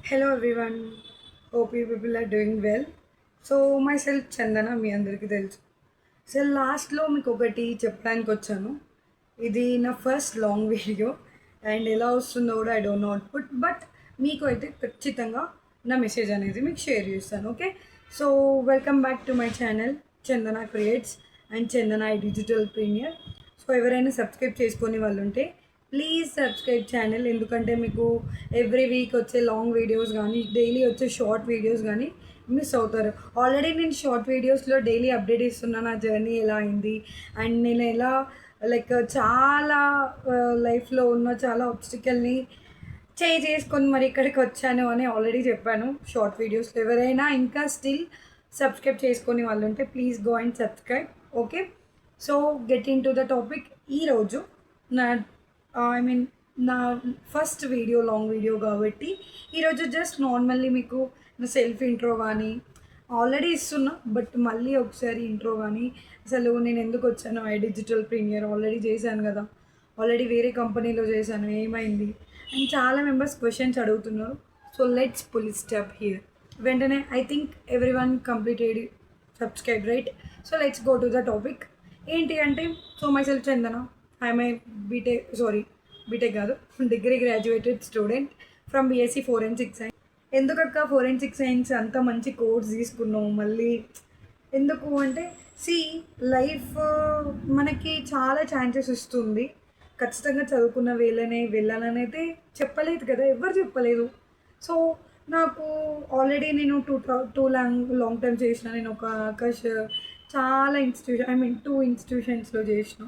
Hello everyone. Hope you people are doing well. So myself Chandana మీ అందరికీ తెలుసు. So లాస్ట్లో మీకు ఒకటి చెప్పడానికి వచ్చాను. ఇది నా ఫస్ట్ లాంగ్ వీడియో అండ్ ఎలా వస్తుందో కూడా I don't know output, but మీకు అయితే ఖచ్చితంగా నా మెసేజ్ అనేది మీకు షేర్ చేస్తాను. Okay, so welcome back to my channel Chandana creates and Chandana digital premier. So ఎవరైనా సబ్స్క్రైబ్ చేసుకొని వాళ్ళు ఉంటే ప్లీజ్ సబ్స్క్రైబ్ ఛానల్, ఎందుకంటే మీకు ఎవ్రీ వీక్ వచ్చే లాంగ్ వీడియోస్ కానీ డైలీ వచ్చే షార్ట్ వీడియోస్ కానీ మిస్ అవుతారు. ఆల్రెడీ నేను షార్ట్ వీడియోస్లో డైలీ అప్డేట్ ఇస్తున్నాను, నా జర్నీ ఎలా అయింది అండ్ నేను ఎలా లైక్ చాలా లైఫ్లో ఉన్న చాలా ఆబ్స్టికల్ని చేసుకొని మరి ఇక్కడికి వచ్చాను అని ఆల్రెడీ చెప్పాను షార్ట్ వీడియోస్లో. ఎవరైనా ఇంకా స్టిల్ సబ్స్క్రైబ్ చేసుకొని వాళ్ళు ఉంటే please go and subscribe. Okay, so get in to the topic. ఈరోజు నా నా ఫస్ట్ వీడియో లాంగ్ వీడియో కాబట్టి ఈరోజు జస్ట్ నార్మల్లీ మీకు నా సెల్ఫ్ ఇంట్రో కానీ ఆల్రెడీ ఇస్తున్నా, బట్ మళ్ళీ ఒకసారి ఇంట్రో కానీ అసలు నేను ఎందుకు వచ్చాను, డిజిటల్ ప్రీమియర్ ఆల్రెడీ చేశాను కదా, ఆల్రెడీ వేరే కంపెనీలో చేశాను, ఏమైంది అండ్ చాలా మెంబర్స్ క్వశ్చన్స్ అడుగుతున్నారు. So let's pull step here. వెంటనే I think everyone completed subscribe right. So let's go to the topic. ఏంటి అంటే, so myself Chandana, I'm a BTech కాదు, degree graduated student from BSc forensic science. ఎందుకక్క forensic science అంత మంచి course తీసుకున్నావు మళ్ళీ ఎందుకు అంటే, లైఫ్ మనకి చాలా ఛాన్సెస్ ఇస్తుంది. ఖచ్చితంగా చదువుకున్న వేళనే వెళ్ళాలని అయితే చెప్పలేదు కదా, ఎవరు చెప్పలేదు. సో నాకు ఆల్రెడీ నేను టూ లాంగ్ టర్మ్ చేసిన. నేను ఒక ఆకాష్ చాలా టూ ఇన్స్టిట్యూషన్స్లో చేసిన,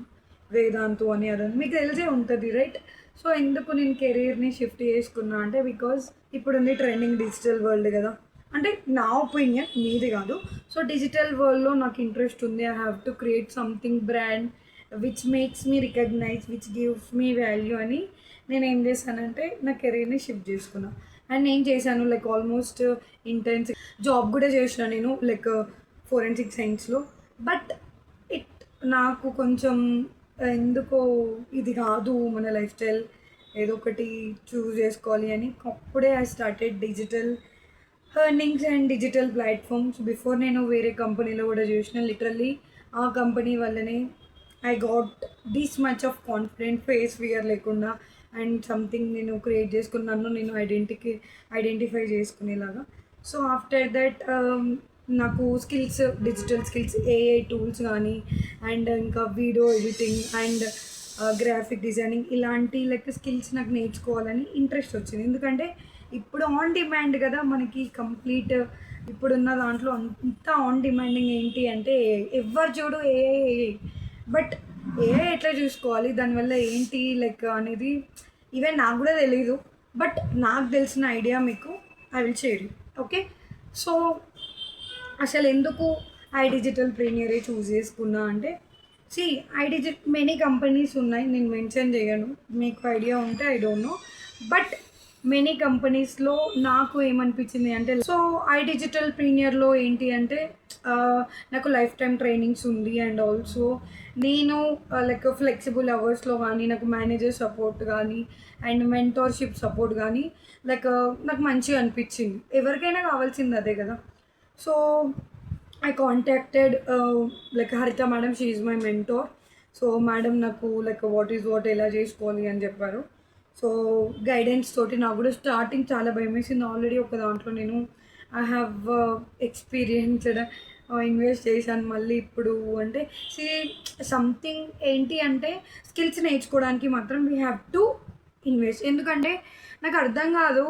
వేదాంతు అని అదని మీకు తెలిసే ఉంటుంది రైట్. సో ఎందుకు నేను కెరీర్ని షిఫ్ట్ చేసుకున్నా అంటే, బికాజ్ ఇప్పుడుంది ట్రెండింగ్ డిజిటల్ వరల్డ్ కదా, అంటే నా ఒపీనియన్, మీది కాదు. సో డిజిటల్ వరల్డ్లో నాకు ఇంట్రెస్ట్ ఉంది. I have to create something brand which makes me recognise, which gives me value అని నేను ఏం చేశానంటే నా కెరీర్ని షిఫ్ట్ చేసుకున్నా. అండ్ నేను చేశాను లైక్ ఆల్మోస్ట్ ఇంటెన్స్ జాబ్ కూడా చేసిన నేను లైక్ ఫోరెన్సిక్ సైన్స్లో. బట్ నాకు కొంచెం ఎందుకో ఇది కాదు మన లైఫ్ స్టైల్, ఏదో ఒకటి చూస్ చేసుకోవాలి అని అప్పుడే I started digital earnings and digital platforms. Before నేను వేరే కంపెనీలో కూడా చూసిన, లిటరల్లీ ఆ కంపెనీ వల్లనే I got this much of confident, face fear లేకుండా అండ్ సంథింగ్ నేను క్రియేట్ చేసుకున్నాను, నేను ఐడెంటిఫై చేసుకునేలాగా. సో ఆఫ్టర్ దట్ నాకు skills, digital skills, AI tools కానీ అండ్ ఇంకా video editing and graphic designing ఇలాంటి లైక్ స్కిల్స్ నాకు నేర్చుకోవాలని ఇంట్రెస్ట్ వచ్చింది. ఎందుకంటే ఇప్పుడు ఆన్ డిమాండ్ కదా మనకి కంప్లీట్. ఇప్పుడున్న దాంట్లో అంతా ఆన్ డిమాండింగ్ ఏంటి అంటే, ఎవరు చూడు ఏఐ. బట్ ఏఐ ఎట్లా చూసుకోవాలి, దానివల్ల ఏంటి లైక్ అనేది ఈవెన్ నాకు కూడా తెలీదు. బట్ నాకు తెలిసిన ఐడియా మీకు I will share you. Okay, so అసలు ఎందుకు డిజిటల్ ప్రీమియరే చూస్ చేసుకున్నా అంటే, మెనీ కంపెనీస్ ఉన్నాయి, నేను మెన్షన్ చేయను, మీకు ఐడియా ఉంటే I don't know. But many కంపెనీస్లో నాకు ఏమనిపించింది అంటే, సో డిజిటల్ ప్రీమియర్లో ఏంటి అంటే నాకు లైఫ్ టైం ట్రైనింగ్స్ ఉంది అండ్ ఆల్సో నేను లైక్ ఫ్లెక్సిబుల్ అవర్స్లో కానీ నాకు మేనేజర్ సపోర్ట్ కానీ అండ్ మెంటర్షిప్ సపోర్ట్ కానీ లైక్ నాకు మంచిగా అనిపించింది. ఎవరికైనా కావాల్సింది అదే కదా. సో ఐ కాంటాక్టెడ్ లైక్ హరిత madam, she is my mentor. So madam నాకు లైక్ వాట్ ఎలా చేసుకోవాలి అని చెప్పారు. సో గైడెన్స్ తోటి నాకు కూడా స్టార్టింగ్ చాలా భయం వేసింది. ఆల్రెడీ ఒక దాంట్లో నేను ఐ హ్యావ్ ఎక్స్పీరియన్స్డ్ ఇన్వెస్ట్ చేశాను. మళ్ళీ ఇప్పుడు అంటే సంథింగ్ ఏంటి అంటే, స్కిల్స్ నేర్చుకోవడానికి మాత్రం వీ హ్యావ్ టు ఇన్వెస్ట్. ఎందుకంటే నాకు అర్థం కాదు,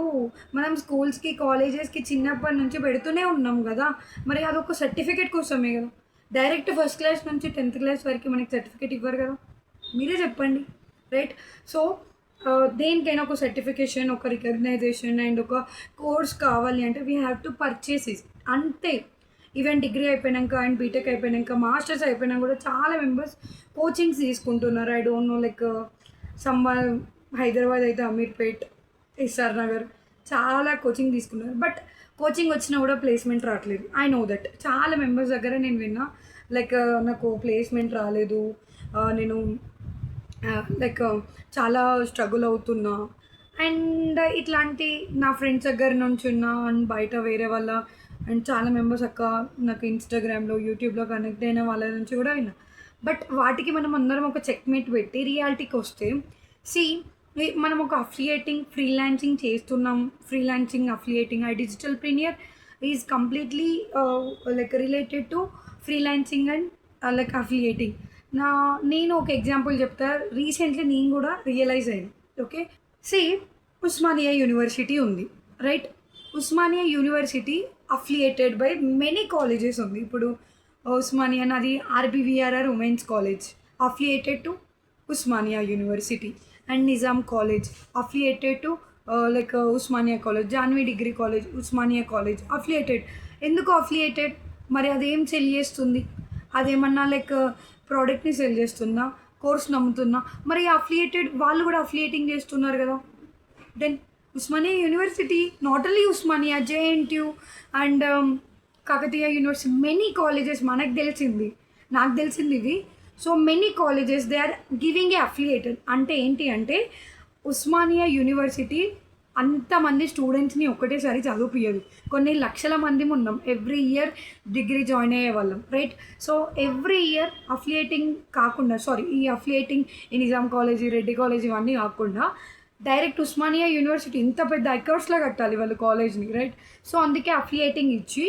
మనం స్కూల్స్కి కాలేజెస్కి చిన్నప్పటి నుంచి పెడుతూనే ఉన్నాం కదా, మరి అదొక సర్టిఫికేట్ కోసమే కదా. డైరెక్ట్ ఫస్ట్ క్లాస్ నుంచి 10th క్లాస్ వరకు మనకి సర్టిఫికేట్ ఇవ్వరు కదా, మీరే చెప్పండి రైట్. సో దేనికైనా ఒక సర్టిఫికేషన్, ఒక రికగ్నైజేషన్ అండ్ ఒక కోర్స్ కావాలి అంటే we have to purchase it అంతే. ఈవెన్ డిగ్రీ అయిపోయాక అండ్ బీటెక్ అయిపోయాక మాస్టర్స్ అయిపోయినా కూడా చాలా మెంబర్స్ కోచింగ్స్ తీసుకుంటున్నారు. I don't know like Hyderabad అయితే అమీర్పేట్, ఎస్ఆర్ నగర్ చాలా కోచింగ్ తీసుకున్నారు. బట్ కోచింగ్ వచ్చినా కూడా ప్లేస్మెంట్ రావట్లేదు. ఐ నో దట్ చాలా మెంబర్స్ దగ్గర నేను విన్నా లైక్ నాకు ప్లేస్మెంట్ రాలేదు, నేను లైక్ చాలా స్ట్రగుల్ అవుతున్నా అండ్ ఇట్లాంటి నా ఫ్రెండ్స్ దగ్గర నుంచి ఉన్న అండ్ బయట వేరే వాళ్ళ అండ్ చాలా మెంబర్స్ నాకు ఇన్స్టాగ్రామ్లో యూట్యూబ్లో కనెక్ట్ అయిన వాళ్ళ నుంచి కూడా విన్నా. బట్ వాటికి మనం అందరం ఒక చెక్మేట్ పెట్టి రియాలిటీకి వస్తే సి మనం ఒక అఫిలియేటింగ్ ఫ్రీలాన్సింగ్ చేస్తున్నాం. Freelancing affiliating Digital Preneur is completely like related to freelancing and like affiliating. నేను ఒక ఎగ్జాంపుల్ చెప్తా. రీసెంట్లీ నేను కూడా రియలైజ్ అయ్యాను. ఓకే, సి ఉస్మానియా యూనివర్సిటీ ఉంది, right? Osmania University affiliated by many colleges ఉంది. ఇప్పుడు ఉస్మానియా నాది RBVRR women's college affiliated to Osmania University. And Nizam college affiliated to like Osmania college. Jahnavi degree college Osmania college affiliated. ఎందుకు అఫిలియేటెడ్? మరి అదేం సెల్ చేస్తుంది? అదేమన్నా లైక్ ప్రోడక్ట్ని సెల్ చేస్తుందా? కోర్స్ నమ్ముతున్నా? మరి అఫిలియేటెడ్ వాళ్ళు కూడా అఫిలియేటింగ్ చేస్తున్నారు కదా. Then Osmania university, not only Osmania, JNTU and Kakatiya university, many colleges నాకు తెలిసింది ఇవి. So many colleges they are giving a affiliated. అంటే ఏంటి అంటే ఉస్మానియా యూనివర్సిటీ అంతమంది స్టూడెంట్స్ని ఒక్కటేసారి చదివిపియదు. కొన్ని లక్షల మంది ఉన్నాం ఎవ్రీ ఇయర్ డిగ్రీ జాయిన్ అయ్యే వాళ్ళం, right? So every year affiliating కాకుండా, ఈ అఫిలియేటింగ్ ఈ నిజాం కాలేజీ, రెడ్డి కాలేజ్ ఇవన్నీ కాకుండా డైరెక్ట్ ఉస్మానియా యూనివర్సిటీ ఇంత పెద్ద అకౌంట్స్లో కట్టాలి వాళ్ళు కాలేజ్ని, రైట్? సో అందుకే అఫిలియేటింగ్ ఇచ్చి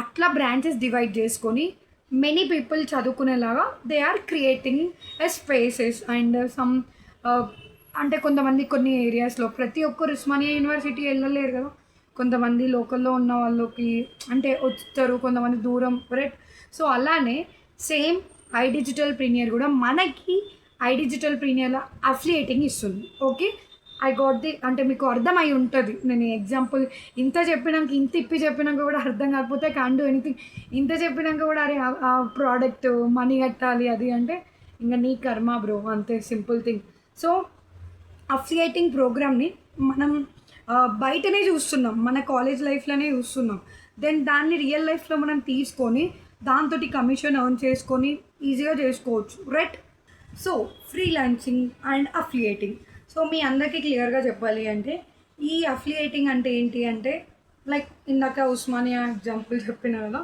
అట్లా బ్రాంచెస్ డివైడ్ చేసుకొని మెనీ పీపుల్ చదువుకునేలాగా they are creating a spaces and some అంటే కొంతమంది కొన్ని ఏరియాస్లో ప్రతి ఒక్కరు ఉస్మానియా యూనివర్సిటీ వెళ్ళలేరు కదా. కొంతమంది లోకల్లో ఉన్న వాళ్ళకి అంటే వచ్చారు, కొంతమంది దూరం, రైట్? సో అలానే సేమ్ డిజిటల్ ప్రీనియర్ కూడా మనకి డిజిటల్ ప్రీనియర్లో అఫిలియేటింగ్ ఇస్తుంది. ఓకే, ఐ గాట్ ది అంటే మీకు అర్థమై ఉంటుంది. నేను ఎగ్జాంపుల్ ఇంత చెప్పినాక, ఇంత ఇప్పి చెప్పినాక కూడా అర్థం కాకపోతే క్యాన్ డూ ఎనీథింగ్. ఇంత చెప్పినాక కూడా అరే ఆ ప్రోడక్ట్ మనీ కట్టాలి అది అంటే ఇంకా నీ కర్మ బ్రో, అంతే సింపుల్ థింగ్. సో అఫిలియేటింగ్ ప్రోగ్రామ్ని మనం బయటనే చూస్తున్నాం, మన కాలేజ్ లైఫ్లోనే చూస్తున్నాం. దెన్ దాన్ని రియల్ లైఫ్లో మనం తీసుకొని దాంతో కమిషన్ ఎర్న్ చేసుకొని ఈజీగా చేసుకోవచ్చు, right? So freelancing and affiliating. So మీ అందరికీ క్లియర్గా చెప్పాలి అంటే ఈ అఫిలియేటింగ్ అంటే ఏంటి అంటే లైక్ ఇందాక ఉస్మానియా ఎగ్జాంపుల్ చెప్పిన కదా.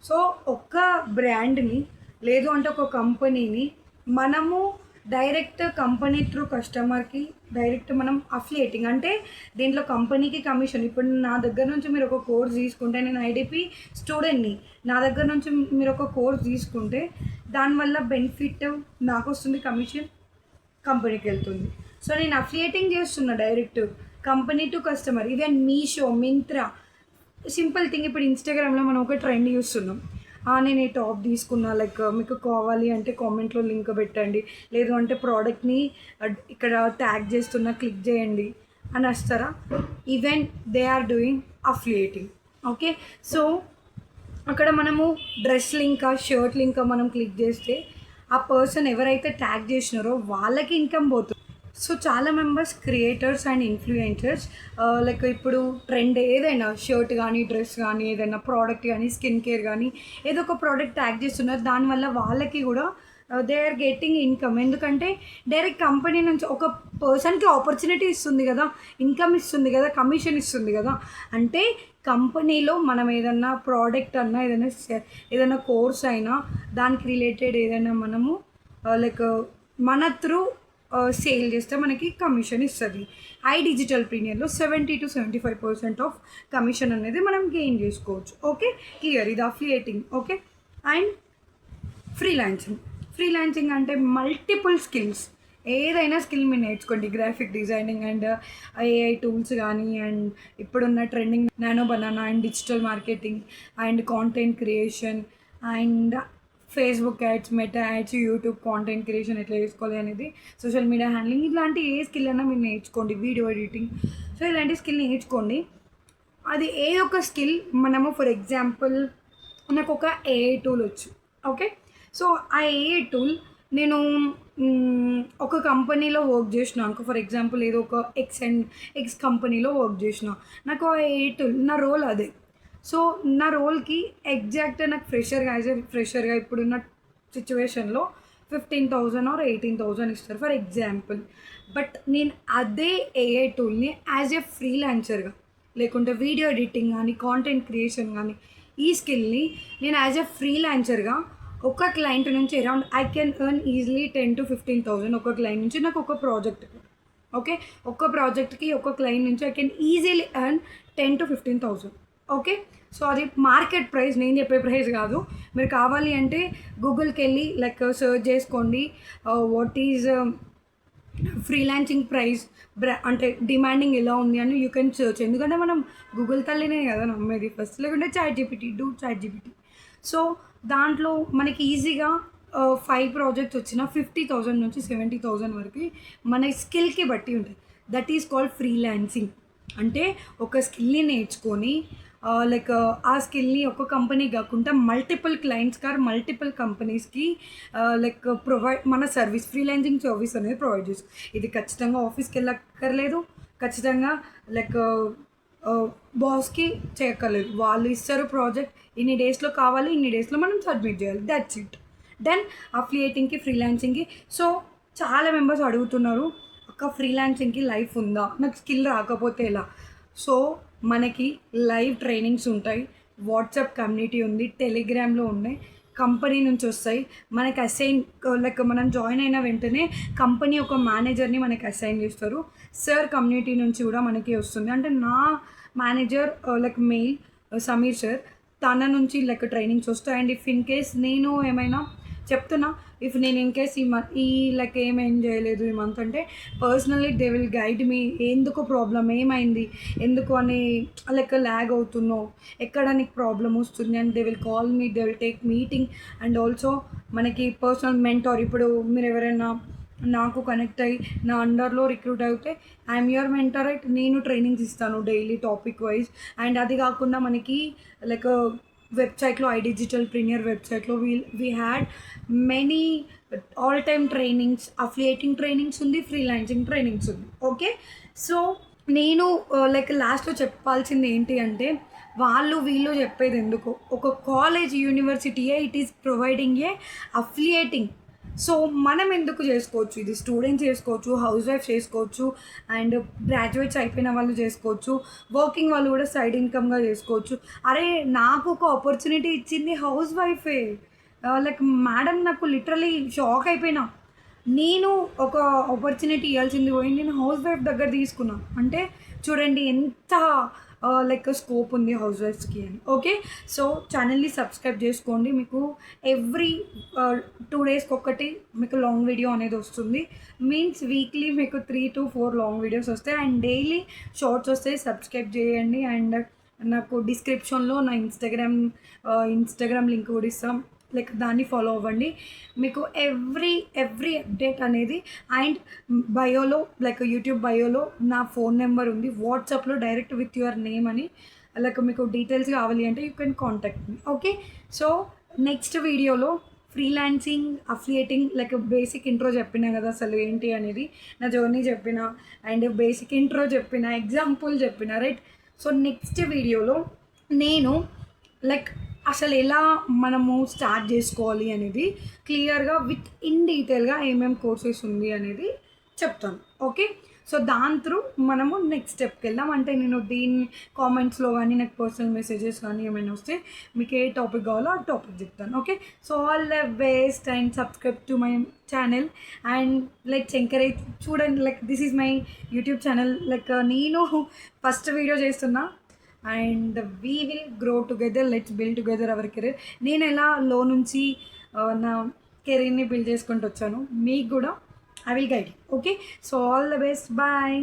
సో ఒక్క బ్రాండ్ని లేదు అంటే ఒక కంపెనీని మనము డైరెక్ట్ కంపెనీ త్రూ కస్టమర్కి డైరెక్ట్ మనం అఫిలియేటింగ్ అంటే దీంట్లో కంపెనీకి కమిషన్. ఇప్పుడు నా దగ్గర నుంచి మీరు ఒక కోర్స్ తీసుకుంటే, నేను ఐడిపి స్టూడెంట్ని, నా దగ్గర నుంచి మీరు ఒక కోర్స్ తీసుకుంటే దానివల్ల బెనిఫిట్ నాకు వస్తుంది, కమిషన్ కంపెనీకి వెళ్తుంది. సో నేను అఫిలియేటింగ్ చేస్తున్నా direct company to customer. Even Meesho, Myntra, simple thing. ఇప్పుడు ఇన్స్టాగ్రామ్లో మనం ఒక ట్రెండ్ చూస్తున్నాం, నేను ఈ టాప్ తీసుకున్నా, లైక్ మీకు కావాలి అంటే కామెంట్లో లింక్ పెట్టండి, లేదు అంటే ప్రోడక్ట్ని ఇక్కడ ట్యాగ్ చేస్తున్నా క్లిక్ చేయండి అని వస్తారా. Even they are doing affiliating. Okay, so అక్కడ మనము డ్రెస్ లింక్, షర్ట్ లింక్ మనం క్లిక్ చేస్తే ఆ పర్సన్ ఎవరైతే ట్యాగ్ చేసినారో వాళ్ళకి ఇన్కమ్ పోతుంది. సో చాలా members creators and influencers like ఇప్పుడు ట్రెండ్ ఏదైనా షర్ట్ కానీ, డ్రెస్ కానీ, ఏదైనా ప్రోడక్ట్ కానీ, స్కిన్ కేర్ కానీ ఏదో ఒక ప్రోడక్ట్ ట్యాగ్ చేస్తున్నారు. దానివల్ల వాళ్ళకి కూడా దే ఆర్ గెట్టింగ్ ఇన్కమ్. ఎందుకంటే డైరెక్ట్ కంపెనీ నుంచి ఒక పర్సన్కి ఆపర్చునిటీ ఇస్తుంది కదా, ఇన్కమ్ ఇస్తుంది కదా, కమిషన్ ఇస్తుంది కదా. అంటే కంపెనీలో మనం ఏదన్నా ప్రోడక్ట్ అన్నా, ఏదైనా కోర్స్ అయినా, దానికి రిలేటెడ్ ఏదైనా మనము లైక్ మన త్రూ సేల్ చేస్తే మనకి కమిషన్ ఇస్తుంది. డిజిటల్ ప్రీమియర్లో 70 to 75% ఆఫ్ కమిషన్ అనేది మనం గెయిన్ చేసుకోవచ్చు. Okay, clear. ఇది అఫిలియేటింగ్. ఓకే, అండ్ ఫ్రీలాన్సింగ్ అంటే మల్టిపుల్ స్కిల్స్, ఏదైనా స్కిల్ మీరు నేర్చుకోండి. Graphic designing and AI tools కానీ, అండ్ ఇప్పుడున్న trending nano banana and digital marketing and content creation and Facebook ads, meta ads, YouTube content creation ఎట్లా చేసుకోవాలి అనేది, సోషల్ మీడియా హ్యాండ్లింగ్, ఇలాంటి ఏ స్కిల్ అయినా మీరు నేర్చుకోండి. వీడియో ఎడిటింగ్, సో ఇలాంటి స్కిల్ నేర్చుకోండి. అది ఏ ఒక స్కిల్ మనము ఫర్ ఎగ్జాంపుల్ నాకు ఒక ఏఐ టూల్ వచ్చు. ఓకే, సో ఆ ఏఐ టూల్ నేను ఒక కంపెనీలో వర్క్ చేసిన అనుకో, ఫర్ ఎగ్జాంపుల్ ఏదో ఒక ఎక్స్ కంపెనీలో వర్క్ చేసిన, నాకు ఆ ఏఐ టూల్ నా రోల్ అదే. సో నా రోల్కి ఎగ్జాక్ట్గా నాకు ఫ్రెషర్గా ఇప్పుడున్న సిచ్యువేషన్లో 15,000 ఆర్ 18,000 ఇస్తారు ఫర్ ఎగ్జాంపుల్. బట్ నేను అదే ఏఐ టూల్ని యాజ్ ఎ ఫ్రీలాన్సర్గా, లేకుంటే వీడియో ఎడిటింగ్ కానీ, కాంటెంట్ క్రియేషన్ కానీ, ఈ స్కిల్ని నేను యాజ్ ఎ ఫ్రీలాన్సర్గా ఒక క్లయింట్ నుంచి around I can earn easily 10,000 to 15,000 ఒక క్లయింట్ నుంచి, నాకు ఒక ప్రాజెక్ట్కి. ఓకే, ఒక్క ప్రాజెక్ట్కి ఒక క్లయింట్ నుంచి I can easily earn 10,000 to 15,000. Okay, so అది మార్కెట్ ప్రైస్, నేను చెప్పే ప్రైస్ కాదు. మీరు కావాలి అంటే గూగుల్కి వెళ్ళి లైక్ సర్చ్ చేసుకోండి వాట్ ఈజ్ ఫ్రీలాన్సింగ్ ప్రైస్ అంటే డిమాండింగ్ ఎలా ఉంది అని యూ కెన్ సర్చ్. ఎందుకంటే మనం గూగుల్ తల్లినే కదా నమ్మేది ఫస్ట్, లేకుంటే చాట్ జీపీటీ. సో దాంట్లో మనకి ఈజీగా 5 ప్రాజెక్ట్స్ వచ్చిన 50,000 నుంచి 70,000 వరకు మన స్కిల్కి బట్టి ఉంటుంది. That is called freelancing. అంటే ఒక స్కిల్ని నేర్చుకొని లైక్ ఆ స్కిల్ని ఒక కంపెనీ కాకుండా మల్టిపుల్ క్లయింట్స్ మల్టిపుల్ కంపెనీస్కి లైక్ ప్రొవైడ్ మన సర్వీస్, ఫ్రీలాన్సింగ్ సర్వీస్ అనేది ప్రొవైడ్ చేస్తాం. ఇది ఖచ్చితంగా ఆఫీస్కి వెళ్ళక్కర్లేదు, ఖచ్చితంగా లైక్ బాస్కి చేయక్కర్లేదు. వాళ్ళు ఇస్తారు ప్రాజెక్ట్, ఇన్ని డేస్లో కావాలి, ఇన్ని డేస్లో మనం సబ్మిట్ చేయాలి, దట్స్ ఇట్. దెన్ అఫిలియేటింగ్కి, ఫ్రీలాన్సింగ్కి. సో చాలా మెంబర్స్ అడుగుతున్నారు, అక్క ఫ్రీలాన్సింగ్కి లైఫ్ ఉందా, నాకు స్కిల్ రాకపోతే ఎలా? సో మనకి లైవ్ ట్రైనింగ్స్ ఉంటాయి, వాట్సాప్ కమ్యూనిటీ ఉంది, టెలిగ్రామ్లో ఉన్నాయి, కంపెనీ నుంచి వస్తాయి మనకి అసైన్. లైక్ మనం జాయిన్ అయిన వెంటనే కంపెనీ ఒక మేనేజర్ని మనకి అసైన్ చేస్తారు. సార్ కమ్యూనిటీ నుంచి కూడా మనకి వస్తుంది. అంటే నా manager like mail Sameer sir, తన నుంచి లైక్ ట్రైనింగ్స్ వస్తాయి. అండ్ ఇఫ్ ఇన్ కేస్ నేను ఏమైనా చెప్తున్నా, ఇఫ్ నేను ఇన్ కేస్ ఈ లైక్ ఏం చేయలేదు ఈ మంత్ అంటే పర్సనల్లీ దే విల్ గైడ్ మీ, ఎందుకు ప్రాబ్లం ఏమైంది, ఎందుకు అని లైక్ ల్యాగ్ అవుతున్నావు, ఎక్కడ నీకు ప్రాబ్లం వస్తుంది and they will call me, they will take meeting. And also మనకి పర్సనల్ మెంటార్. ఇప్పుడు మీరు ఎవరైనా నాకు కనెక్ట్ అయ్యి నా అండర్లో రిక్రూట్ అయితే ఐఎమ్ యువర్ మెంటర్ రైట్, నేను ట్రైనింగ్స్ ఇస్తాను డైలీ టాపిక్ వైజ్. అండ్ అది కాకుండా మనకి లైక్ వెబ్సైట్లో ఐడిజిటల్ ప్రీమియర్ వెబ్సైట్లో we had many all time trainings, affiliating trainings ఉంది, ఫ్రీలాన్సింగ్ ట్రైనింగ్స్ ఉంది. ఓకే, సో నేను లైక్ లాస్ట్లో చెప్పాల్సింది ఏంటి అంటే, వీళ్ళు చెప్పేది ఎందుకు, ఒక కాలేజ్ యూనివర్సిటీయే it is providing a affiliating. So మనం ఎందుకు చేసుకోవచ్చు, ఇది స్టూడెంట్స్ చేసుకోవచ్చు, హౌస్ వైఫ్ చేసుకోవచ్చు, అండ్ గ్రాడ్యుయేట్స్ అయిపోయిన వాళ్ళు చేసుకోవచ్చు, వర్కింగ్ వాళ్ళు కూడా సైడ్ ఇన్కమ్గా చేసుకోవచ్చు. అరే నాకు ఒక ఆపర్చునిటీ ఇచ్చింది హౌస్ వైఫే. లైక్ మేడం, నాకు లిటరలీ షాక్ అయిపోయినా. నేను ఒక ఆపర్చునిటీ ఇవ్వాల్సింది పోయి నేను హౌస్ వైఫ్ దగ్గర తీసుకున్నా అంటే చూడండి ఎంత లైక్ స్కోప్ ఉంది హౌస్ వైఫ్స్కి అని. ఓకే, సో ఛానల్ని సబ్స్క్రైబ్ చేసుకోండి. మీకు ఎవ్రీ 2 డేస్కి ఒకటి మీకు లాంగ్ వీడియో అనేది వస్తుంది. మీన్స్ వీక్లీ మీకు 3 to 4 లాంగ్ వీడియోస్ వస్తాయి అండ్ డైలీ షార్ట్స్ వస్తాయి. సబ్స్క్రైబ్ చేయండి. అండ్ నాకు డిస్క్రిప్షన్లో నా ఇన్స్టాగ్రామ్ లింక్ కూడా ఇస్తాం, లైక్ దాన్ని ఫాలో అవ్వండి. మీకు ఎవ్రీ అప్డేట్ అనేది. అండ్ బయోలో లైక్ యూట్యూబ్ బయోలో నా ఫోన్ నెంబర్ ఉంది, వాట్సాప్లో డైరెక్ట్ విత్ యువర్ నేమ్ అని లైక్ మీకు డీటెయిల్స్ కావాలి అంటే you can contact me. Okay, so next వీడియోలో freelancing, affiliating like basic intro చెప్పినా కదా అసలు ఏంటి అనేది, నా జర్నీ చెప్పిన అండ్ బేసిక్ ఇంట్రో చెప్పిన, ఎగ్జాంపుల్ చెప్పిన రైట్. సో నెక్స్ట్ వీడియోలో నేను లైక్ అసలు ఎలా మనము స్టార్ట్ చేసుకోవాలి అనేది క్లియర్గా విత్ ఇన్ డీటెయిల్గా ఏమేమి కోర్సెస్ ఉంది అనేది చెప్తాను. ఓకే, సో దాని త్రూ మనము నెక్స్ట్ స్టెప్కి వెళ్దాం. అంటే నేను దీన్ని కామెంట్స్లో కానీ నాకు పర్సనల్ మెసేజెస్ కానీ ఏమైనా వస్తే మీకు ఏ టాపిక్ కావాలో ఆ టాపిక్ చెప్తాను. Okay, so all the best and subscribe to my channel and like encourage. చూడండి, like this is my YouTube channel. Like నేను ఫస్ట్ వీడియో చేస్తున్నా and we will grow together, let's build together our career. నేను ఎలా లో నుంచి నా కెరీర్ని build చేసుకుంటూ వచ్చాను, మీకు కూడా I will guide. Okay, so all the best, bye.